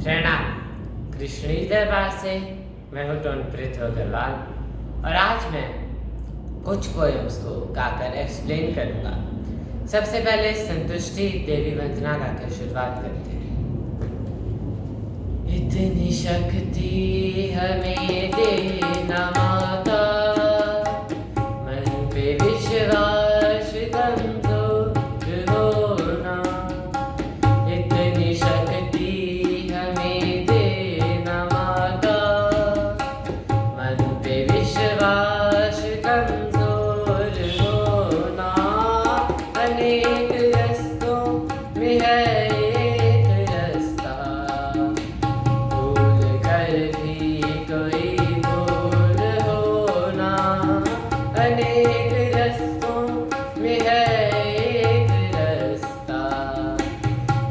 प्रणाम। कृष्णी दरबार से मैं हूँ टोनप्रीत अग्रवाल और आज मैं कुछ पोएम्स को गाकर एक्सप्लेन करूँगा। सबसे पहले संतुष्टि देवी वंदना गाकर शुरुआत करते हैं। इतनी शक्ति हमें देना माता, मन पे विश्वास कमजोर होना। इतनी शक्ति हमें देना माता, मन पे विश्वास कमजोर होना। अनेक रस्तों में है एक रास्ता, भूल कर भी कोई भूल होना। अनेक रस्तों में है एक रास्ता,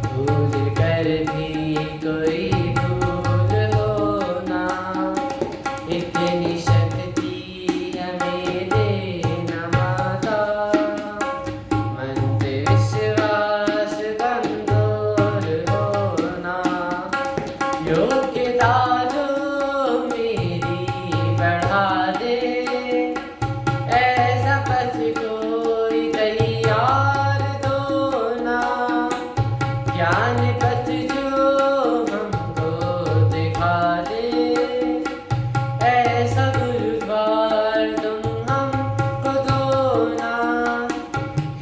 भूल कर भी कोई भूल होना। इतनी शक्ति हमें देना माता, मन पे विश्वास कमजोर होना। योग्यता जो मेरी बढ़ा दे, ऐसा पथ कोई तैयार दो ना। ज्ञान पथ जो हमको दिखा दे, ऐसा गुरुद्वार तुम हमको दो ना।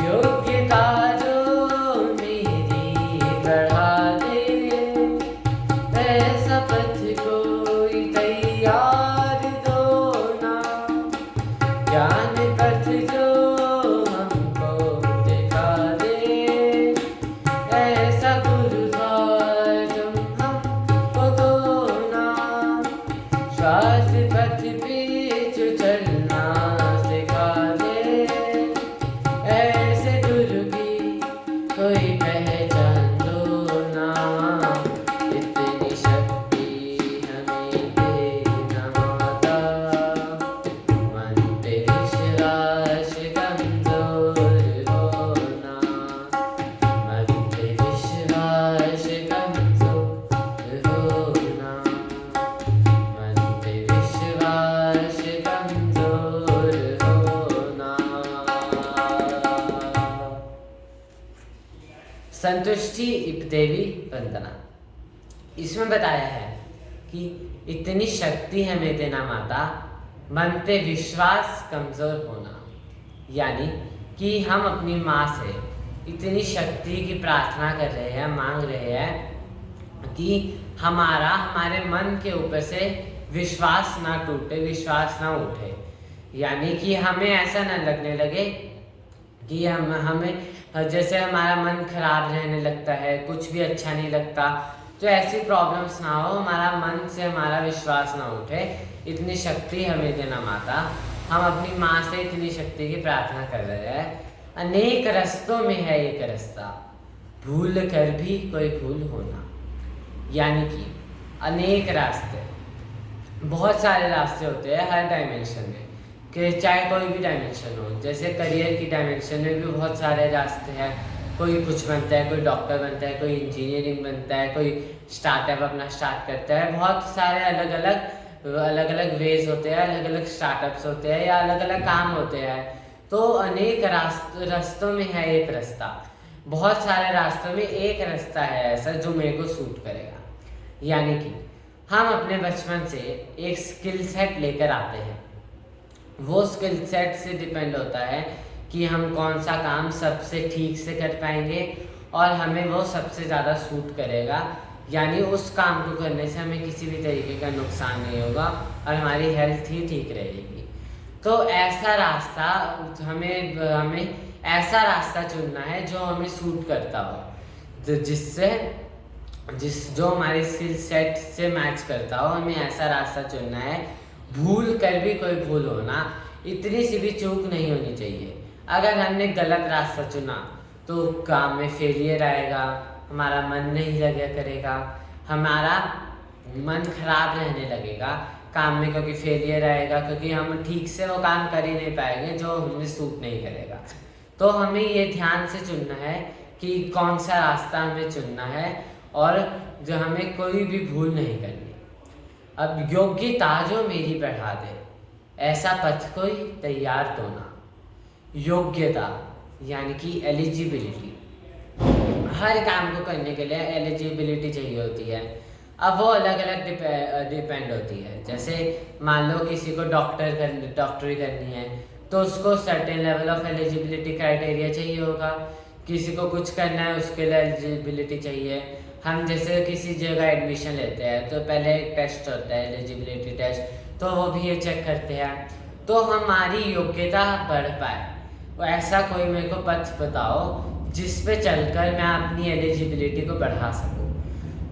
योग्यता जो मेरी बढ़ा दे, ऐसा पथ कोई तैयार दो ना। ज्ञान पथ जो हमको दिखा दे, ऐसा गुरुद्वार तुम हमको दो ना। श्वास पथ पे जो चलना सिखा दे, ऐसे गुरु की कोई पहचान दो ना। इतनी शक्ति हमें देना माता, मन पे विश्वास कमजोर होना। मन पे विश्वास कमजोर होना। मन पे विश्वास कमजोर होना। संतुष्टि देवी वंदना। इसमें बताया है कि इतनी शक्ति हमें देना माता, मन पे विश्वास कमजोर होना। यानी कि हम अपनी माँ से इतनी शक्ति की प्रार्थना कर रहे हैं, मांग रहे हैं कि हमारे मन के ऊपर से विश्वास ना टूटे, विश्वास ना उठे। यानी कि हमें ऐसा ना लगने लगे कि हमें जैसे हमारा मन खराब रहने लगता है, कुछ भी अच्छा नहीं लगता, तो ऐसी प्रॉब्लम्स ना हो, हमारा मन से हमारा विश्वास ना उठे। इतनी शक्ति हमें देना माता। हम अपनी माँ से इतनी शक्ति की प्रार्थना कर रहे हैं। अनेक रास्तों में है एक रास्ता, भूल कर भी कोई भूल होना। यानी कि अनेक रास्ते, बहुत सारे रास्ते होते हैं हर डायमेंशन में, कि चाहे कोई भी डायमेंशन हो। जैसे करियर की डायमेंशन में भी बहुत सारे रास्ते हैं। कोई कुछ बनता है, कोई डॉक्टर बनता है, कोई इंजीनियरिंग बनता है, कोई स्टार्टअप अपना स्टार्ट करता है। बहुत सारे अलग अलग वेज होते हैं, अलग अलग स्टार्टअप्स होते हैं या अलग अलग काम होते हैं। तो अनेक रास्तों में है एक रास्ता। बहुत सारे रास्तों में एक रास्ता है ऐसा जो मेरे को सूट करेगा। यानी कि हम अपने बचपन से एक स्किल सेट लेकर आते हैं। वो स्किल सेट से डिपेंड होता है कि हम कौन सा काम सबसे ठीक से कर पाएंगे और हमें वो सबसे ज़्यादा सूट करेगा। यानी उस काम को करने से हमें किसी भी तरीके का नुकसान नहीं होगा और हमारी हेल्थ ही ठीक रहेगी। तो ऐसा रास्ता हमें ऐसा रास्ता चुनना है जो हमें सूट करता हो, जो हमारे स्किल सेट से मैच करता हो। हमें ऐसा रास्ता चुनना है। भूल कर भी कोई भूल होना, इतनी सी भी चूक नहीं होनी चाहिए। अगर हमने गलत रास्ता चुना तो काम में फेलियर आएगा, हमारा मन नहीं लगा करेगा, हमारा मन खराब रहने लगेगा काम में, क्योंकि फेलियर आएगा, क्योंकि हम ठीक से वो काम कर ही नहीं पाएंगे जो हमें सूट नहीं करेगा। तो हमें ये ध्यान से चुनना है कि कौन सा रास्ता हमें चुनना है और जो हमें कोई भी भूल नहीं करनी। अब योग्यता जो मेरी बढ़ा दे, ऐसा पथ कोई तैयार तो ना। योग्यता यानी कि एलिजिबिलिटी, हर काम को करने के लिए एलिजिबिलिटी चाहिए होती है। अब वो अलग अलग डिपेंड होती है। जैसे मान लो किसी को डॉक्टरी करनी है तो उसको certain level of eligibility criteria चाहिए होगा। किसी को कुछ करना है उसके लिए एलिजिबिलिटी चाहिए। हम जैसे किसी जगह एडमिशन लेते हैं तो पहले एक टेस्ट होता है, एलिजिबिलिटी टेस्ट, तो वो भी ये चेक करते हैं तो हमारी योग्यता बढ़ पाए। तो ऐसा कोई मेरे को पथ बताओ जिस पे चलकर मैं अपनी एलिजिबिलिटी को बढ़ा सकूं।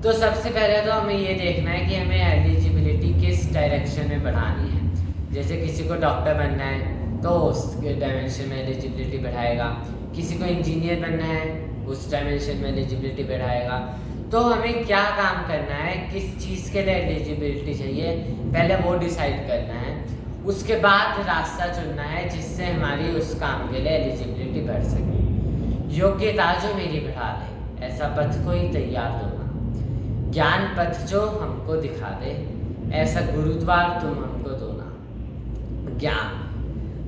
तो सबसे पहले तो हमें ये देखना है कि हमें एलिजिबिलिटी किस डायरेक्शन में बढ़ानी है। जैसे किसी को डॉक्टर बनना है तो उस डायमेंशन में एलिजिबिलिटी बढ़ाएगा, किसी को इंजीनियर बनना है उस डायमेंशन में एलिजिबिलिटी बढ़ाएगा। तो हमें क्या काम करना है, किस चीज़ के लिए एलिजिबिलिटी चाहिए, पहले वो डिसाइड करना है। उसके बाद रास्ता चुनना है जिससे हमारी उस काम के लिए एलिजिबिलिटी बढ़ सके। योग्यता जो मेरी बढ़ा दे, ऐसा पथ कोई तैयार होना। ज्ञान पथ जो हमको दिखा दे, ऐसा गुरुद्वार तुम हमको दो ना। ज्ञान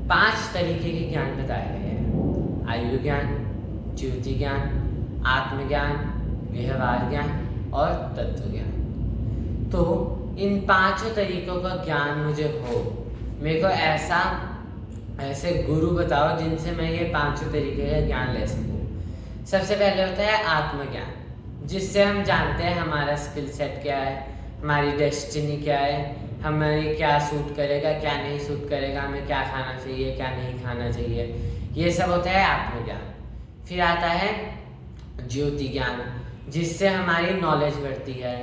5 तरीके के ज्ञान बताए गए हैं: आयु ज्ञान, ज्योति ज्ञान, आत्मज्ञान, व्यवहार ज्ञान और तत्व ज्ञान। तो इन 5 तरीकों का ज्ञान मुझे हो, मेरे को ऐसे गुरु बताओ जिनसे मैं ये 5 तरीके का ज्ञान ले सकूँ। सबसे पहले होता है आत्मज्ञान, जिससे हम जानते हैं हमारा स्किल सेट क्या है, हमारी डेस्टिनी क्या है, हमें क्या सूट करेगा, क्या नहीं सूट करेगा, हमें क्या खाना चाहिए, क्या नहीं खाना चाहिए, ये सब होता है आत्मज्ञान। फिर आता है ज्योति ज्ञान, जिससे हमारी नॉलेज बढ़ती है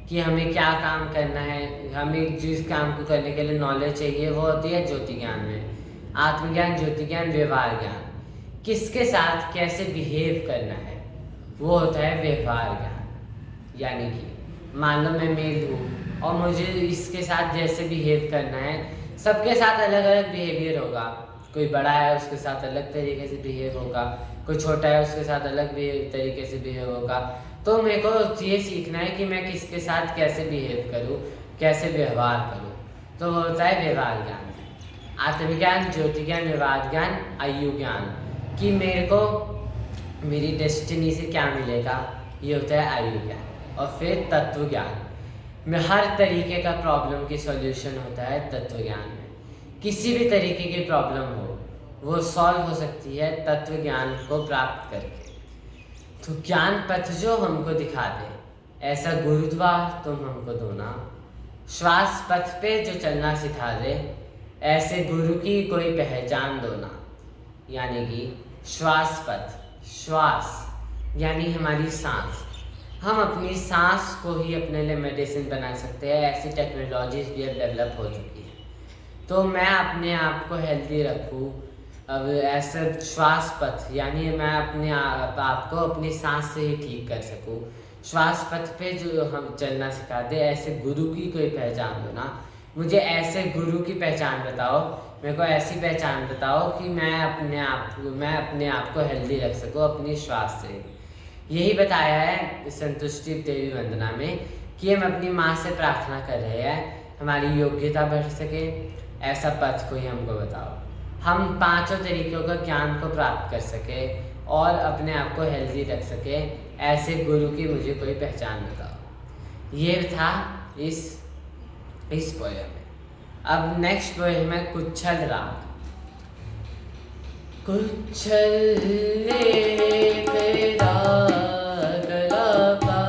कि हमें क्या काम करना है, हमें जिस काम को करने के लिए नॉलेज चाहिए वो होती है ज्योति ज्ञान में। आत्मज्ञान, ज्योति ज्ञान, व्यवहार ज्ञान, किसके साथ कैसे बिहेव करना है, वो होता है व्यवहार ज्ञान। यानी कि मान लो मैं मेल हूँ और मुझे इसके साथ जैसे बिहेव करना है, सबके साथ अलग अलग बिहेवियर होगा। कोई बड़ा है उसके साथ अलग तरीके से बिहेव होगा, कोई छोटा है उसके साथ अलग तरीके से बिहेव होगा। तो मेरे को ये सीखना है कि मैं किसके साथ कैसे बिहेव करूँ, कैसे व्यवहार करूँ। तो वो होता है व्यवहार ज्ञान। आत्मज्ञान, ज्योति ज्ञान, व्यवहार ज्ञान, आयु ज्ञान, कि मेरे को मेरी डेस्टिनी से क्या मिलेगा, ये होता है आयु ज्ञान। और फिर तत्व ज्ञान में हर तरीके का प्रॉब्लम की सॉल्यूशन होता है तत्व ज्ञान में। किसी भी तरीके की प्रॉब्लम हो वो सॉल्व हो सकती है तत्व ज्ञान को प्राप्त करके। तो ज्ञान पथ जो हमको दिखा दे, ऐसा गुरुद्वार तुम हमको दो ना। श्वास पथ पे जो चलना सिखा दे, ऐसे गुरु की कोई पहचान दो ना। यानी कि श्वास पथ, श्वास यानी हमारी सांस, हम अपनी सांस को ही अपने लिए मेडिसिन बना सकते हैं। ऐसी टेक्नोलॉजीज भी अब डेवलप हो चुकी है। तो मैं अपने आप को हेल्दी रखूँ, अब ऐसा श्वास पथ यानी मैं अपने आप को अपनी सांस से ही ठीक कर सकूँ। श्वास पथ पे जो हम चलना सिखा दे, ऐसे गुरु की कोई पहचान दो ना। मुझे ऐसे गुरु की पहचान बताओ, मेरे को ऐसी पहचान बताओ कि मैं अपने आप को हेल्दी रख सकूँ अपनी श्वास से। यही बताया है संतुष्टि देवी वंदना में कि हम अपनी माँ से प्रार्थना कर रहे हैं हमारी योग्यता बढ़ सके। ऐसा पथ कोई हमको बताओ, हम 5 तरीकों का ज्ञान को प्राप्त कर सके और अपने आप को हेल्दी रख सके। ऐसे गुरु की मुझे कोई पहचान बताओ। ये था इस पोएम में। अब नेक्स्ट पोएम है कुच्छल राग। कुच्छल राग लापा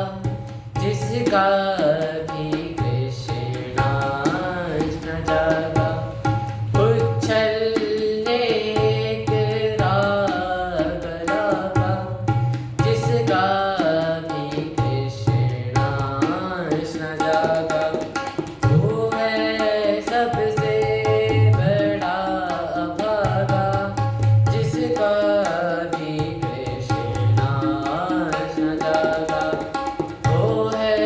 जिसका भी कृष्णा न जागा। कुच्छल राग लापा जिसका भी कृष्णा न जागा। वो है सबसे बड़ा अभागा जिसका भी कृष्णा न जागा। वो है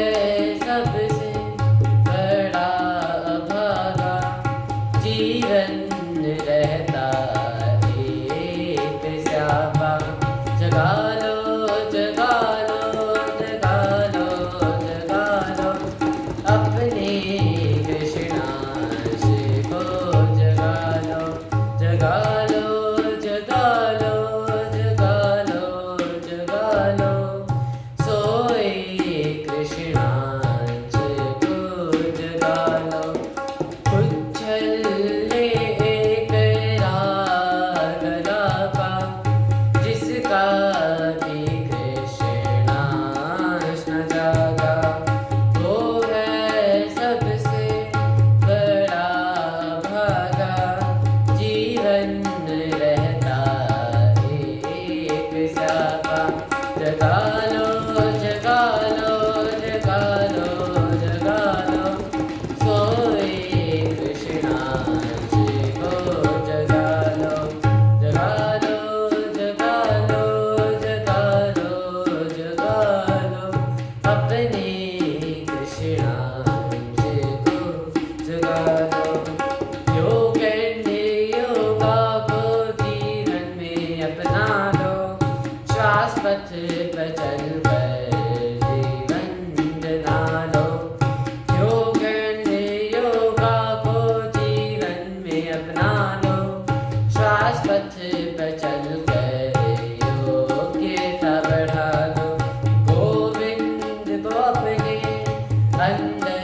अंदर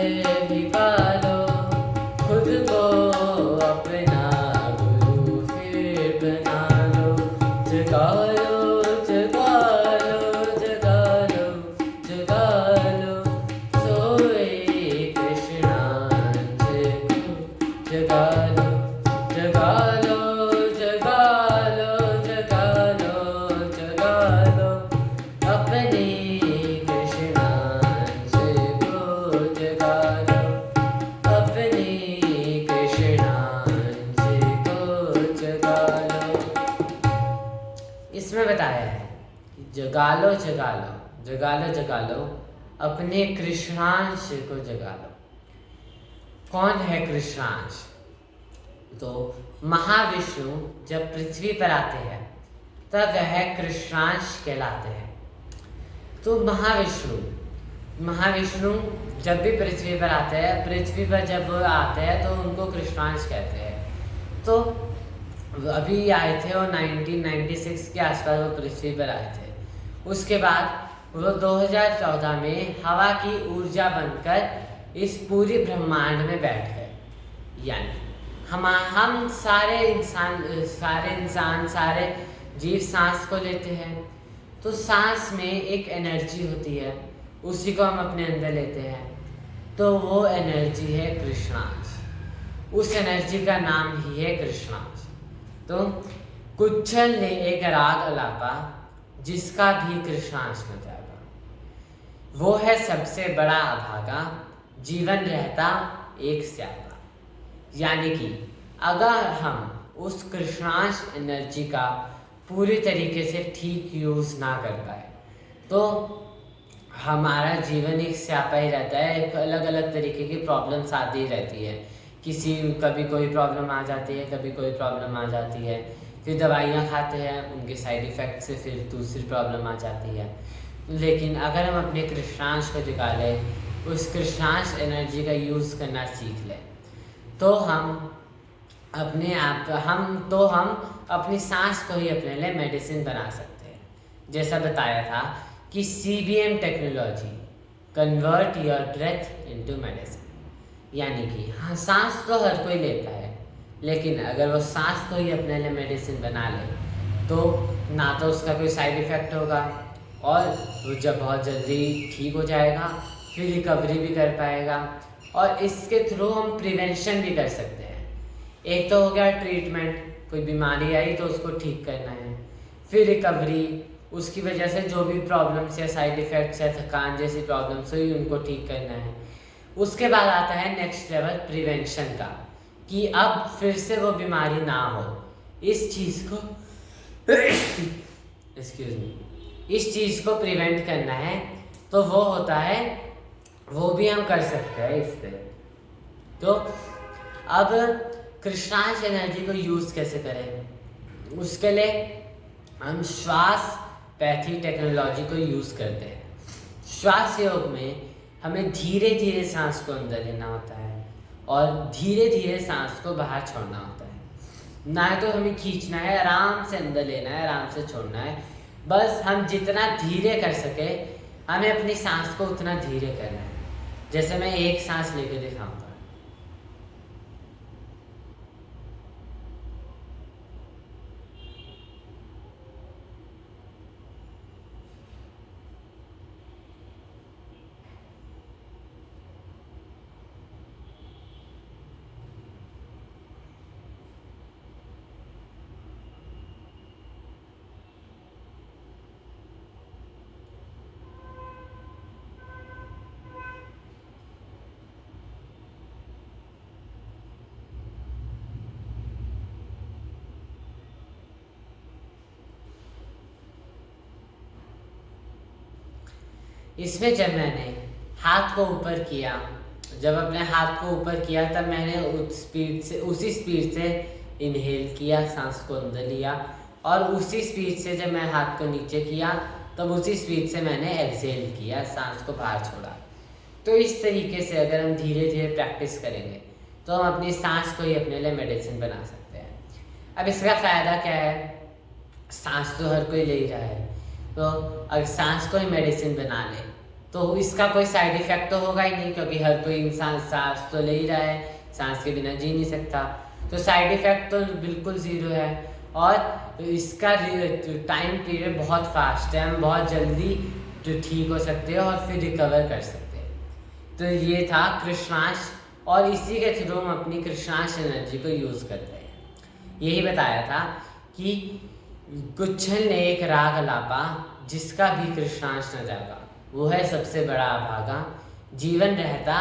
निकालो खुद को अपना गुरु फिर बना लो। जगा लो जगा लो जगा लो जगा लो सोए कृष्णांश को। जगा लो जगा लो जगा लो जगा लो जगा लो अपने कृष्णांश को। जगा लो अपने कृष्णांश को। जगा लो। इसमें बताया है कि जगा लो जगा लो जगा लो जगा लो अपने कृष्णांश को जगा लो। कौन है कृष्णांश? तो महाविष्णु जब पृथ्वी पर आते हैं तब वह कृष्णांश कहलाते हैं। तो महाविष्णु जब भी पृथ्वी पर आते हैं, पृथ्वी पर जब वो आते हैं तो उनको कृष्णांश कहते हैं। तो अभी आए थे वो 1996 के आसपास वो पृथ्वी पर आए थे। उसके बाद वो 2014 में हवा की ऊर्जा बनकर इस पूरे ब्रह्मांड में बैठ गए। यानी हम सारे इंसान सारे जीव सांस को लेते हैं, तो सांस में एक एनर्जी होती है, उसी को हम अपने अंदर लेते हैं। तो वो एनर्जी है कृष्णांश। उस एनर्जी का नाम ही है कृष्णांश। तो कुच्छल ने एक राग अलापा जिसका भी कृष्णांश न जागा। वो है सबसे बड़ा अभागा, जीवन रहता एक स्यागा। यानी कि अगर हम उस कृष्णांश एनर्जी का पूरी तरीके से ठीक यूज़ ना कर पाए तो हमारा जीवन एक स्यापा ही रहता है। एक अलग अलग तरीके की प्रॉब्लम्स आती रहती है। कभी कोई प्रॉब्लम आ जाती है, कभी कोई प्रॉब्लम आ जाती है, फिर दवाइयाँ खाते हैं, उनके साइड इफ़ेक्ट से फिर दूसरी प्रॉब्लम आ जाती है। लेकिन अगर हम अपने कृष्णांश को जगा लें, उस कृष्णांश एनर्जी का यूज़ करना सीख लें, तो हम अपनी सांस को ही अपने लिए मेडिसिन बना सकते हैं। जैसा बताया था कि CBM technology, convert your breath into medicine. यानी कि हाँ, सांस तो हर कोई लेता है, लेकिन अगर वो सांस को ही अपने लिए मेडिसिन बना ले तो ना तो उसका कोई साइड इफ़ेक्ट होगा और वो जब बहुत जल्दी ठीक हो जाएगा, फिर रिकवरी भी कर पाएगा। और इसके थ्रू हम प्रिवेंशन भी कर सकते हैं। एक तो हो गया ट्रीटमेंट, कोई बीमारी आई तो उसको ठीक करना है, फिर रिकवरी, उसकी वजह से जो भी प्रॉब्लम्स या साइड इफ़ेक्ट्स या थकान जैसी प्रॉब्लम्स हुई उनको ठीक करना है। उसके बाद आता है नेक्स्ट लेवल प्रिवेंशन का, कि अब फिर से वो बीमारी ना हो। इस चीज़ को एक्सक्यूज मी, इस चीज़ को प्रिवेंट करना है, तो वो होता है, वो भी हम कर सकते हैं इससे। तो अब कृष्णांश एनर्जी को यूज़ कैसे करें? उसके लिए हम श्वास पैथी टेक्नोलॉजी को यूज़ करते हैं। श्वास योग में हमें धीरे धीरे सांस को अंदर लेना होता है और धीरे धीरे सांस को बाहर छोड़ना होता है। ना तो हमें खींचना है, आराम से अंदर लेना है, आराम से छोड़ना है। बस हम जितना धीरे कर सके हमें अपनी सांस को उतना धीरे करना है। जैसे मैं एक सांस लेके दिखाऊंगा। इसमें जब मैंने हाथ को ऊपर किया, जब अपने हाथ को ऊपर किया तब मैंने उसी स्पीड से इनहेल किया, सांस को अंदर लिया, और उसी स्पीड से जब मैं हाथ को नीचे किया तब उसी स्पीड से मैंने एक्सहेल किया, सांस को बाहर छोड़ा। तो इस तरीके से अगर हम धीरे धीरे प्रैक्टिस करेंगे तो हम अपनी सांस को ही अपने लिए मेडिसिन बना सकते हैं। अब इसका फ़ायदा क्या है? सांस तो हर कोई ले ही रहा है, तो अगर सांस को ही मेडिसिन बना ले तो इसका कोई साइड इफेक्ट तो होगा ही नहीं, क्योंकि हर कोई इंसान सांस तो ले ही रहा है, सांस के बिना जी नहीं सकता। तो साइड इफेक्ट तो बिल्कुल ज़ीरो है, और इसका टाइम पीरियड बहुत फास्ट है, हम बहुत जल्दी ठीक हो सकते हैं और फिर रिकवर कर सकते हैं। तो ये था कृष्णांश, और इसी के थ्रू हम अपनी कृष्णांश एनर्जी को यूज़ करते हैं। यही बताया था कि गुच्छल ने एक राग अलापा, जिसका भी कृष्णांश न जागा, वो है सबसे बड़ा अभागा, जीवन रहता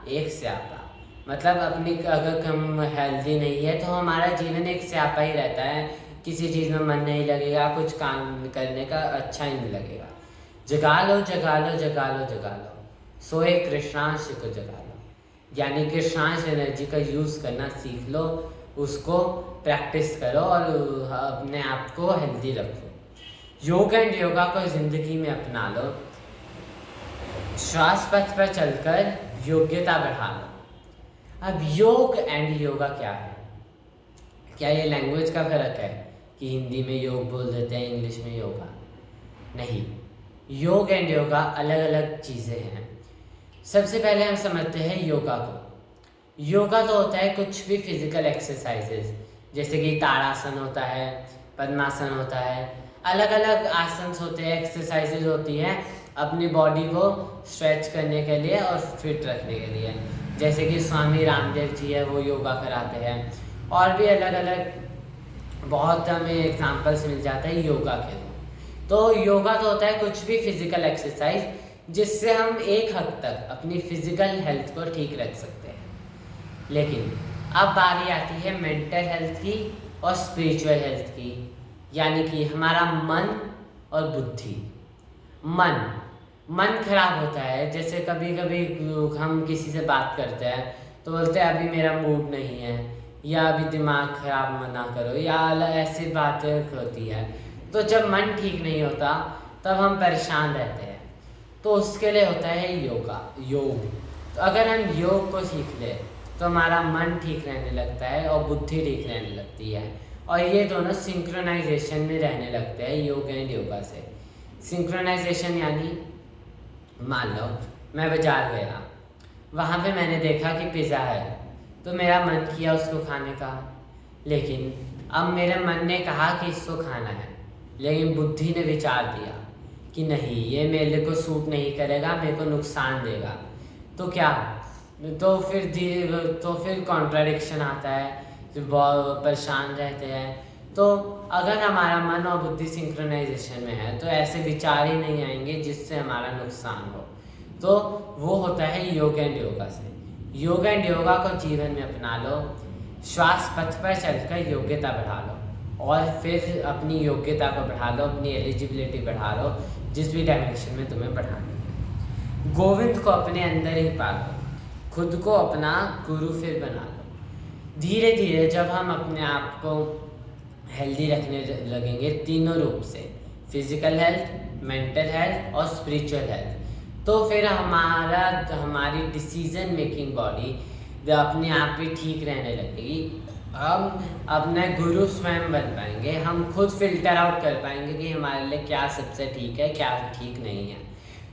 एक स्यापा। मतलब अपनी अगर हम हेल्दी नहीं है तो हमारा जीवन एक स्यापा ही रहता है, किसी चीज़ में मन नहीं लगेगा, कुछ काम करने का अच्छा ही नहीं लगेगा। जगा लो जगा लो जगा लो जगा लो, सोए कृष्णांश को जगा लो। यानी कृष्णांश एनर्जी का यूज़ करना सीख लो, उसको प्रैक्टिस करो और अपने आप को हेल्दी रखो। योग एंड योगा को ज़िंदगी में अपना लो, श्वास पथ पर चलकर योग्यता बढ़ा लो। अब योग एंड योगा क्या है? क्या ये लैंग्वेज का फ़र्क है कि हिंदी में योग बोल देते हैं, इंग्लिश में योगा? नहीं, योग एंड योगा अलग अलग चीज़ें हैं। सबसे पहले हम समझते हैं योगा को। योगा तो होता है कुछ भी फिजिकल एक्सरसाइजेज, जैसे कि ताड़ासन होता है, पद्मासन होता है, अलग अलग आसन होते हैं, एक्सरसाइजेज होती हैं अपनी बॉडी को स्ट्रेच करने के लिए और फिट रखने के लिए। जैसे कि स्वामी रामदेव जी है, वो योगा कराते हैं, और भी अलग अलग बहुत हमें एग्जाम्पल्स मिल जाते हैं योगा के। तो योगा तो होता है कुछ भी फिजिकल एक्सरसाइज जिससे हम एक हद तक अपनी फिजिकल हेल्थ को ठीक रख सकते हैं। लेकिन अब बारी आती है मेंटल हेल्थ की और स्पिरिचुअल हेल्थ की, यानी कि हमारा मन और बुद्धि। मन खराब होता है, जैसे कभी कभी हम किसी से बात करते हैं तो बोलते हैं अभी मेरा मूड नहीं है, या अभी दिमाग खराब मना करो, या ऐसी बातें होती है। तो जब मन ठीक नहीं होता तब हम परेशान रहते हैं, तो उसके लिए होता है योग। तो अगर हम योग को सीख लें तो हमारा मन ठीक रहने लगता है और बुद्धि ठीक रहने लगती है, और ये दोनों सिंक्रोनाइजेशन में रहने लगते हैं योग एंड योगा से। सिंक्रोनाइजेशन यानी मान लो मैं बाजार गया, वहाँ पे मैंने देखा कि पिज़्ज़ा है, तो मेरा मन किया उसको खाने का, लेकिन अब मेरे मन ने कहा कि इसको खाना है, लेकिन बुद्धि ने विचार दिया कि नहीं, ये मेरे को सूट नहीं करेगा, मेरे को नुकसान देगा। तो क्या, तो फिर कॉन्ट्राडिक्शन आता है, बहुत परेशान रहते हैं। तो अगर हमारा मन और बुद्धि सिंक्रोनाइजेशन में है तो ऐसे विचार ही नहीं आएंगे जिससे हमारा नुकसान हो। तो वो होता है योग एंड योगा से। योग एंड योगा को जीवन में अपना लो, श्वास पथ पर चलकर योग्यता बढ़ा लो, और फिर अपनी योग्यता को बढ़ा लो, अपनी एलिजिबिलिटी बढ़ा लो, जिस भी डायमेंशन में तुम्हें बढ़ानी है। गोविंद को अपने अंदर ही पालो, खुद को अपना गुरु फिर बना लो। धीरे धीरे जब हम अपने आप को हेल्दी रखने लगेंगे तीनों रूप से, फिजिकल हेल्थ, मेंटल हेल्थ और स्पिरिचुअल हेल्थ, तो फिर हमारी डिसीजन मेकिंग बॉडी अपने आप ही ठीक रहने लगेगी। हम अपने गुरु स्वयं बन पाएंगे, हम खुद फिल्टर आउट कर पाएंगे कि हमारे लिए क्या सबसे ठीक है, क्या ठीक नहीं है।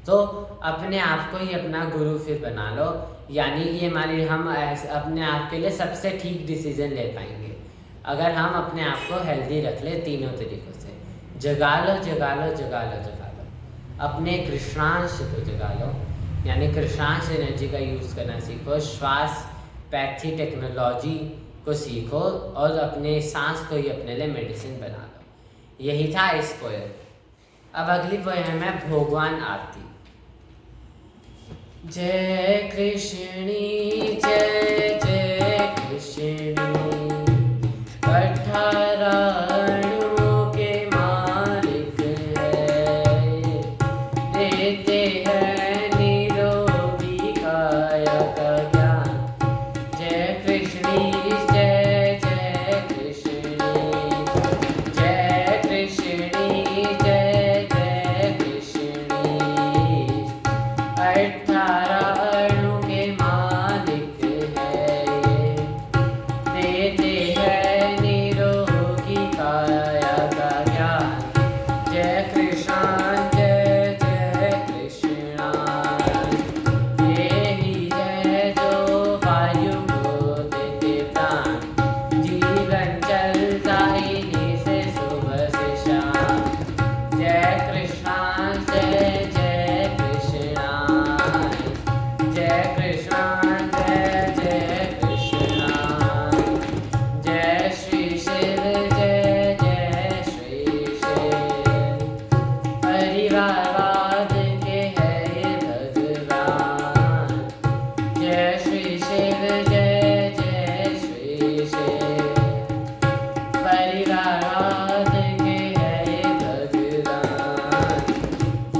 तो अपने आप को ही अपना गुरु फिर बना लो, यानी कि हम अपने आप के लिए सबसे ठीक डिसीजन ले पाएंगे अगर हम अपने आप को हेल्दी रख ले तीनों तरीक़ों से। जगा लो जगा लो जगा लो जगा लो, अपने कृष्णांश को जगा लो, यानी कृष्णांश एनर्जी का यूज़ करना सीखो, श्वास पैथी टेक्नोलॉजी को सीखो, और अपने सांस को ही अपने लिए मेडिसिन बना लो। यही था इस पोएम। अब अगली पोएम है भगवान आरती। जय कृष्णी जय जय कृष्णी, 18 अणुओं के मालिक है, देते हैं निरोगी काया का ज्ञान। जय कृष्णी जय जय कृष्णी, जय कृष्णी जय जय कृष्णी, 18 अणु के मालिक है, देते हैं निरोगी काया का ज्ञान। जय कृष्ण जय जय कृष्ण, जय कृष्णा जय जय कृष्णा, जय श्री शिव जय जय श्री शिव। परिवारवाद के है ये भगवान, जय श्री शिव जय जय श्री शिव। परिवारवाद के है ये भगवान,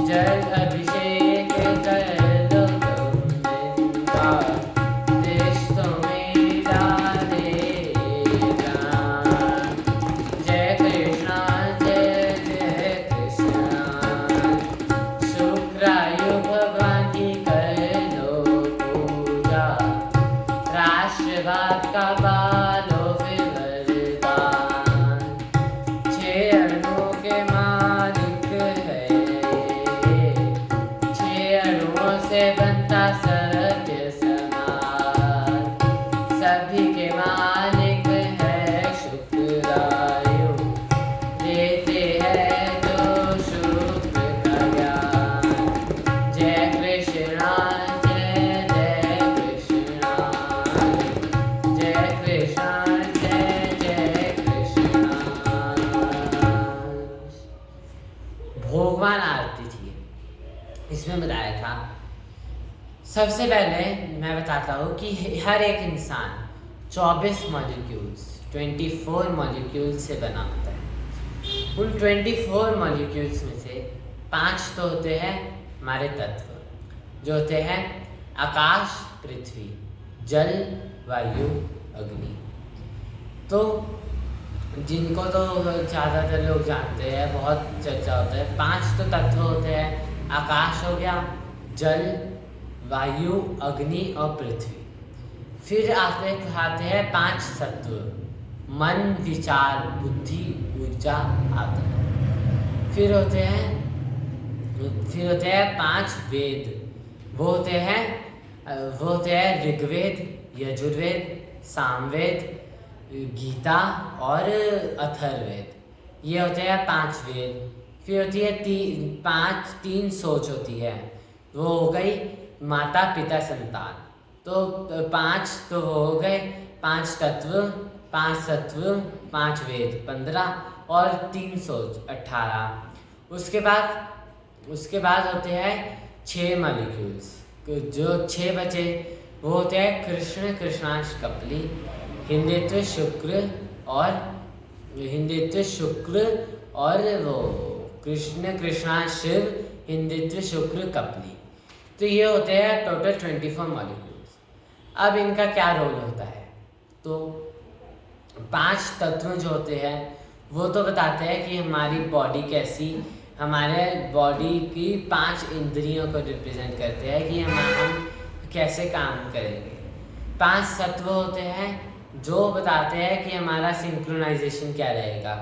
जल अभिषेक कर लो तुम इनका, देश तुम्हें डालेगा। जय कृष्णा जय जय कृष्णा, शुक्रायु भगवान की कर लो पूजा, राष्ट्रवाद का पालो फिर वरदान। 6 अणुओं के मालिक है ये, 6 अणुओं से बनता सत्य समाज, सभी के मालिक है शुक्रायु, देते हैं जो शुक्र का ज्ञान। जय कृष्णा जय जय कृष्णा, जय कृष्णा जय जय कृष्णा। भगवान आरती थी, इसमें बताया था। सबसे पहले मैं बताता हूँ कि हर एक इंसान 24 मॉलिक्यूल्स 24 मॉलिक्यूल्स से बना होता है। उन 24 मॉलिक्यूल्स में से 5 तो होते हैं हमारे तत्व, जो होते हैं आकाश, पृथ्वी, जल, वायु, अग्नि। तो जिनको तो ज़्यादातर लोग जानते हैं, बहुत चर्चा होता है। 5 तो तत्व होते हैं, आकाश हो गया, जल, वायु, अग्नि और पृथ्वी। फिर आते हैं 5 सत्व, मन, विचार, बुद्धि, ऊर्जा, आत्मा। फिर होते हैं 5 वेद, वो होते हैं ऋग्वेद, यजुर्वेद, सामवेद, गीता और अथर्ववेद। ये होते हैं 5 वेद। फिर होती है 3 सोच होती है, वो हो गई माता पिता संतान। तो 5 तो वो हो गए 5 तत्व, 5 सत्व, 5 वेद 15 और 3 सोच 18। उसके बाद होते हैं 6 मॉलिक्यूल्स, जो 6 बचे वो होते हैं कृष्ण, कृष्णांश, कपली, हिंदित्व, शुक्र और वो कृष्ण, कृष्णांश, शिव, हिंदित्व, शुक्र, कपली। तो ये होते हैं टोटल 24 मॉलिक्यूल्स। अब इनका क्या रोल होता है? तो 5 तत्व जो होते हैं वो तो बताते हैं कि हमारी बॉडी कैसी, हमारे बॉडी की 5 इंद्रियों को रिप्रेजेंट करते हैं कि हम कैसे काम करेंगे। 5 सत्व होते हैं जो बताते हैं कि हमारा सिंक्रोनाइजेशन क्या रहेगा।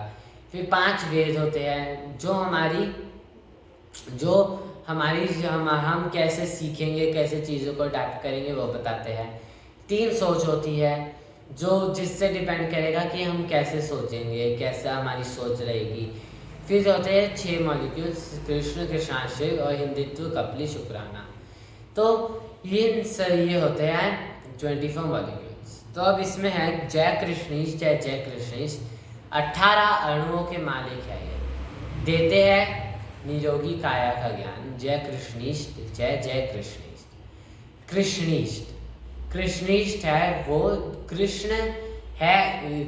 फिर 5 वेद होते हैं जो हम कैसे सीखेंगे, कैसे चीज़ों को अडैप्ट करेंगे, वो बताते हैं। 3 सोच होती है जो जिससे डिपेंड करेगा कि हम कैसे सोचेंगे, कैसा हमारी सोच रहेगी। फिर होते हैं 6 मॉलिक्यूल्स, कृष्ण, कृष्णांश और हिंदित्व, कपली, शुक्राना। तो ये होते हैं 24 मॉलिक्यूल्स। तो अब इसमें है जय कृष्णीश जय जय कृष्णीश। 18 अणुओं के मालिक है ये, देते हैं निरोगी काया का ज्ञान। जय कृष्णीष्ट जय जय कृष्णीष्ट। कृष्णीष्ट है वो कृष्ण है,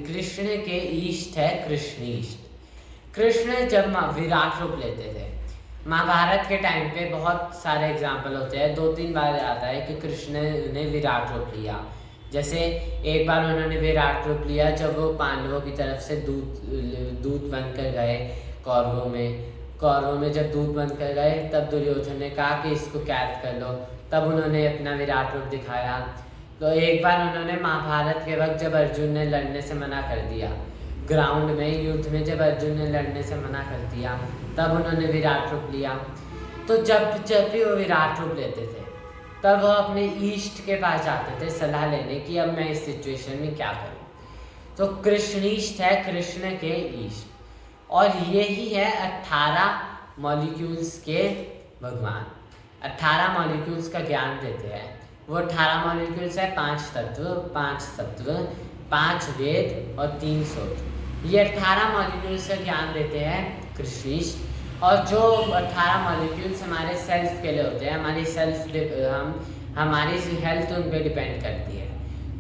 कृष्ण के ईष्ट है कृष्णीष्ट। कृष्ण जब विराट रूप लेते थे, महाभारत के टाइम पे बहुत सारे एग्जाम्पल होते हैं। 2-3 बार आता है कि कृष्ण ने विराट रूप लिया। जैसे एक बार उन्होंने विराट रूप लिया जब वो पांडवों की तरफ से दूत बनकर गए कौरवों में जब दूत बनकर गए, तब दुर्योधन ने कहा कि इसको कैद कर लो। तब उन्होंने अपना विराट रूप दिखाया। तो एक बार उन्होंने महाभारत के वक्त जब अर्जुन ने लड़ने से मना कर दिया, ग्राउंड में युद्ध में जब अर्जुन ने लड़ने से मना कर दिया, तब उन्होंने विराट रूप लिया। तो जब भी वो विराट रूप लेते थे, तब वो अपने ईष्ट के पास जाते थे सलाह लेने की अब मैं इस सिचुएशन में क्या करूं। तो कृष्णीष्ट है कृष्ण के ईष्ट, और ये ही है 18 मॉलिक्यूल्स के भगवान। 18 मॉलिक्यूल्स का ज्ञान देते हैं। वो 18 मॉलिक्यूल्स है, 5 तत्व, 5 सत्व, 5 वेद और 3 सोच। ये 18 मॉलिक्यूल्स का ज्ञान देते हैं कृष्णीश। और जो 18 मॉलिक्यूल्स हमारे सेल्फ के लिए होते हैं, हमारी हेल्थ उन पर डिपेंड करती है।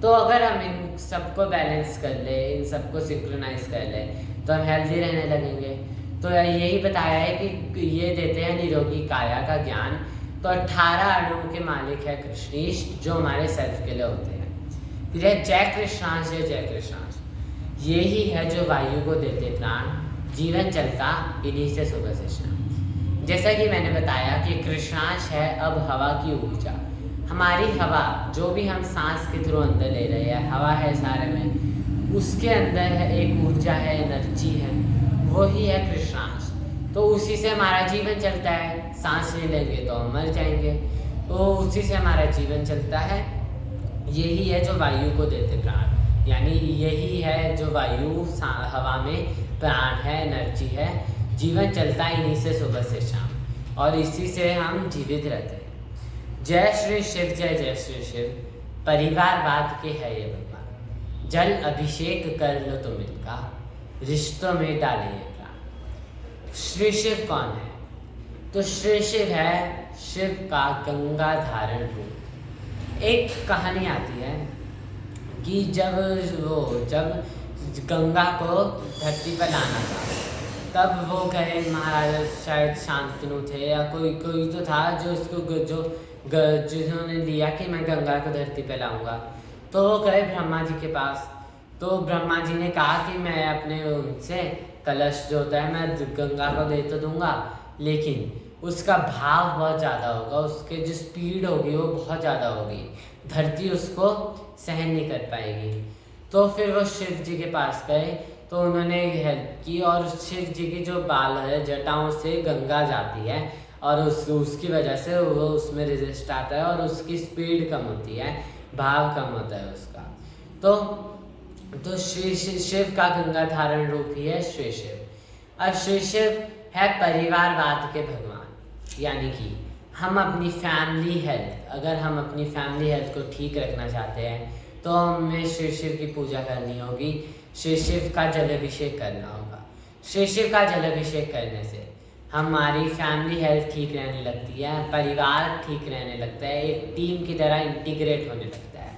तो अगर हम इन सबको बैलेंस कर ले, इन सबको सिंक्रोनाइज कर ले, तो हम हेल्दी रहने लगेंगे। तो यही बताया है कि ये देते हैं निरोगी काया का ज्ञान। तो 18 अणुओं के मालिक है कृष्णीश, जो हमारे सेल्फ के लिए होते हैं। फिर है जय कृष्णांश, जय कृष्णांश। यही है जो वायु को देते प्राण, जीवन चलता इन्हीं से सुबह से शाम। जैसा कि मैंने बताया कि कृष्णांश है अब हवा की ऊर्जा। हमारी हवा जो भी हम सांस के थ्रू अंदर ले रहे हैं, हवा है सारे में, उसके अंदर है एक ऊर्जा है, एनर्जी है, वही है कृष्णांश। तो उसी से हमारा जीवन चलता है। सांस नहीं लेंगे तो हम मर जाएंगे, तो उसी से हमारा जीवन चलता है। यही है जो वायु को देते प्राण, यानी यही है जो वायु हवा में प्राण है, एनर्जी है, जीवन चलता है इन्हीं से सुबह से शाम, और इसी से हम जीवित रहते हैं। जय श्री शिव, जय जय श्री शिव। परिवारवाद के है ये भगवान, जल अभिषेक कर लो तुम इनका, रिश्तों में डाले ये प्राण। श्री शिव कौन है? तो श्री शिव है शिव का गंगा धारण रूप। एक कहानी आती है कि जब गंगा को धरती पर लाना था, तब वो गए, महाराज शायद शांतनु थे या कोई तो था जो जिन्होंने लिया कि मैं गंगा को धरती पर लाऊंगा। तो वो गए ब्रह्मा जी के पास। तो ब्रह्मा जी ने कहा कि मैं अपने उनसे कलश जो होता है मैं गंगा को दे तो दूंगा, लेकिन उसका भाव बहुत ज़्यादा होगा, उसके जो स्पीड होगी वो बहुत ज़्यादा होगी, धरती उसको सहन नहीं कर पाएगी। तो फिर वो शिव जी के पास गए, तो उन्होंने हेल्प की, और शिव जी की जो बाल है, जटाओं से गंगा जाती है, और उसकी वजह से वो उसमें रेजिस्ट आता है, और उसकी स्पीड कम होती है, भाव कम होता है उसका। तो श्री शिव का गंगा धारण रूप ही है श्री शिव। अब श्री शिव है परिवारवाद के भगवान, यानी कि हम अपनी फैमिली हेल्थ, अगर हम अपनी फैमिली हेल्थ को ठीक रखना चाहते हैं तो हमें श्री शिव की पूजा करनी होगी, श्री शिव का जलाभिषेक करना होगा। श्री शिव का जलाभिषेक करने से हमारी फैमिली हेल्थ ठीक रहने लगती है, परिवार ठीक रहने लगता है, एक टीम की तरह इंटीग्रेट होने लगता है।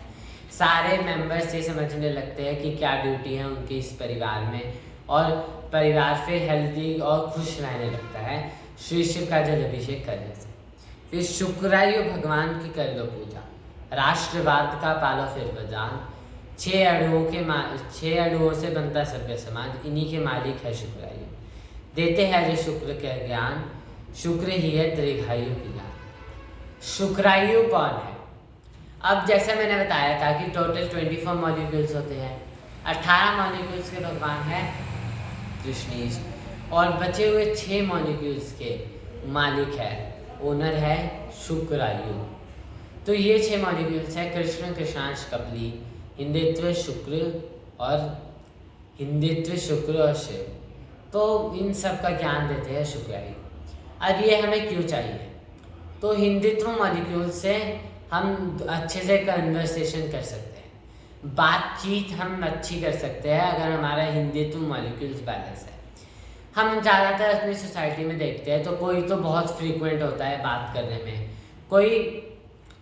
सारे मेंबर्स ये समझने लगते हैं कि क्या ड्यूटी है उनकी इस परिवार में, और परिवार फिर हेल्दी और खुश रहने लगता है श्री शिव का जलाभिषेक करने से। फिर शुक्रायु भगवान की कर लो पूजा, राष्ट्रवाद का पालो फिर बजान। 6 अणुओं से बनता सभ्य समाज, इन्हीं के मालिक है शुक्रायु। देते हैं जो शुक्र के ज्ञान, शुक्र ही है दीर्घायु की जान। शुक्रायु कौन है? अब जैसे मैंने बताया था कि टोटल 24 मॉलिक्यूल्स होते हैं, 18 मॉलिक्यूल्स के भगवान है कृष्णेश, और बचे हुए 6 मॉलिक्यूल्स के मालिक है, ओनर है शुक्रायु। तो ये 6 मॉलिक्यूल्स है कृष्ण, कृष्णांश, कपली, हिंदित्व शुक्र और शिव। तो इन सब का ज्ञान देते हैं शुक्रायु। अब ये हमें क्यों चाहिए? तो हिंदित्व मॉलिक्यूल से हम अच्छे से कन्वर्सेशन कर सकते हैं, बातचीत हम अच्छी कर सकते हैं अगर हमारा हिंदित्व मॉलिक्यूल्स बैलेंस है। हम ज़्यादातर अपनी सोसाइटी में देखते हैं तो कोई तो बहुत फ्रीक्वेंट होता है बात करने में, कोई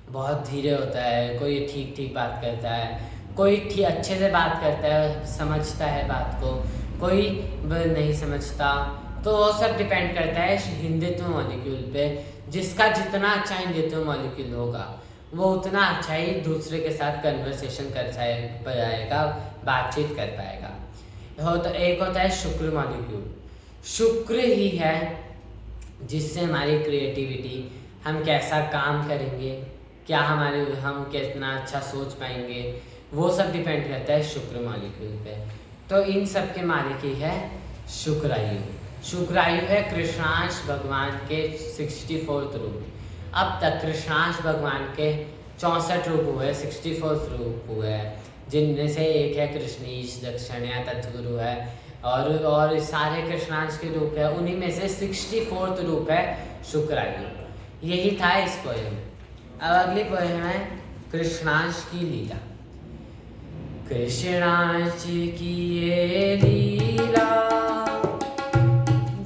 बहुत धीरे होता है, कोई ठीक ठीक बात करता है, कोई अच्छे से बात करता है, समझता है बात को, कोई नहीं समझता। तो वो सब डिपेंड करता है हिंदित्व मॉलिक्यूल पे। जिसका जितना अच्छा हिंदित्व मॉलिक्यूल होगा वो उतना अच्छा ही दूसरे के साथ कन्वर्सेशन कर पाएगा, बातचीत कर पाएगा। एक होता है शुक्र मॉलिक्यूल। शुक्र ही है जिससे हमारी क्रिएटिविटी, हम कैसा काम करेंगे, क्या हम कितना अच्छा सोच पाएंगे, वो सब डिपेंड करता है शुक्र मॉलिक्यूल पे। तो इन सब के मालिक ही है शुक्रायु। शुक्रायु है कृष्णांश भगवान के 64th रूप। अब तक कृष्णांश भगवान के 64 रूप हुए, 64th रूप हुए हैं, जिनमें से एक है कृष्णीश, दक्षिणा तत्वगुरु है, और सारे कृष्णांश के रूप है, उन्हीं में से 64th रूप है शुक्रायु। यही था इस पोएम में। अब अगली पोएम है कृष्णांश की लीला। कृष्णांश की ये लीला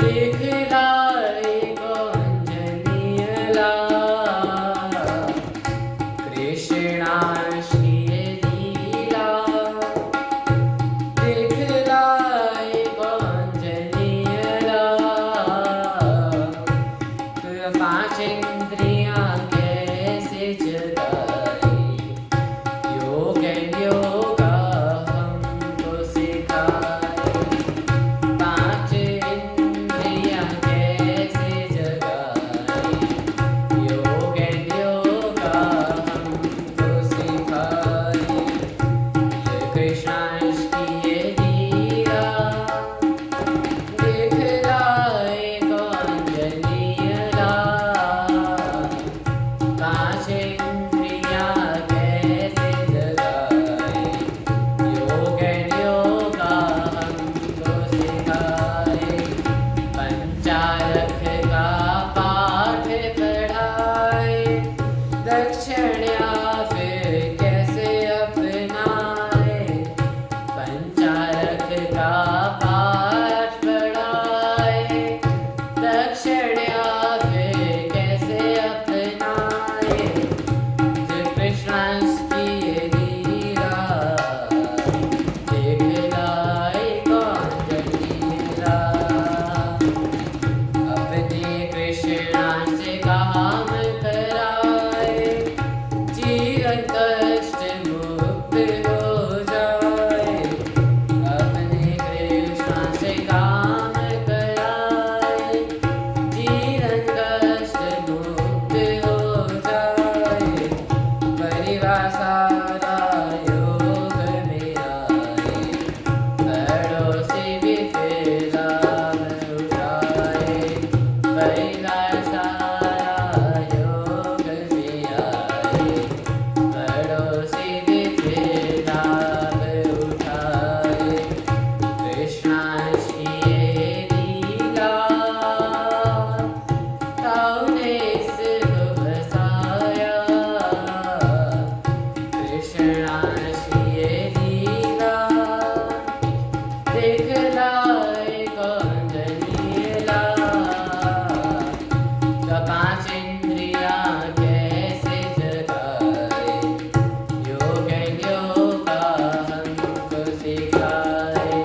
दिखलाए कौन जनियला। कृष्णांश की ये लीला दिखलाए कौन जनियला। पांच इंद्रियां कैसे जगाए, योग एंड योगा हमको सिखाए। पांच इंद्रियां कैसे जगाए, योग एंड योगा हमको सिखाए। ये कृष्णांश की ये लीला दिखलाए कौन जनियला। पांच इंद्रियां कैसे जगाए, योग एंड योगा हमको सिखाए। पंचारख का पाठ पढ़ाए, दक्षिणा फिर कैसे अपनाए। पंचारख का पाठ पढ़ाए, दक्षिणा फिर कैसे अपनाए। श्री कृष्णांश की ये लीला दिखलाए कौन जनियला। अपने कृष्णांश से काम कराए, जीवन कष्ट मुक्त हो जाए। अपने कृष्ण से काम कराए, जीवन कष्ट मुक्त हो जाए। परिवार सारा योग में आए, पड़ोसी भी फिर लाभ उठाए। परिवार सारा योग में आए, पड़ोसी भी फिर लाभ उठाए। कृष्णांश की ये लीला ताऊने इसको बसाया। कृष्णांश की ये लीला दिखलाए कौन जनियला। पांच इंद्रियां कैसे जगाए, योग एंड योगा हमको सिखाए।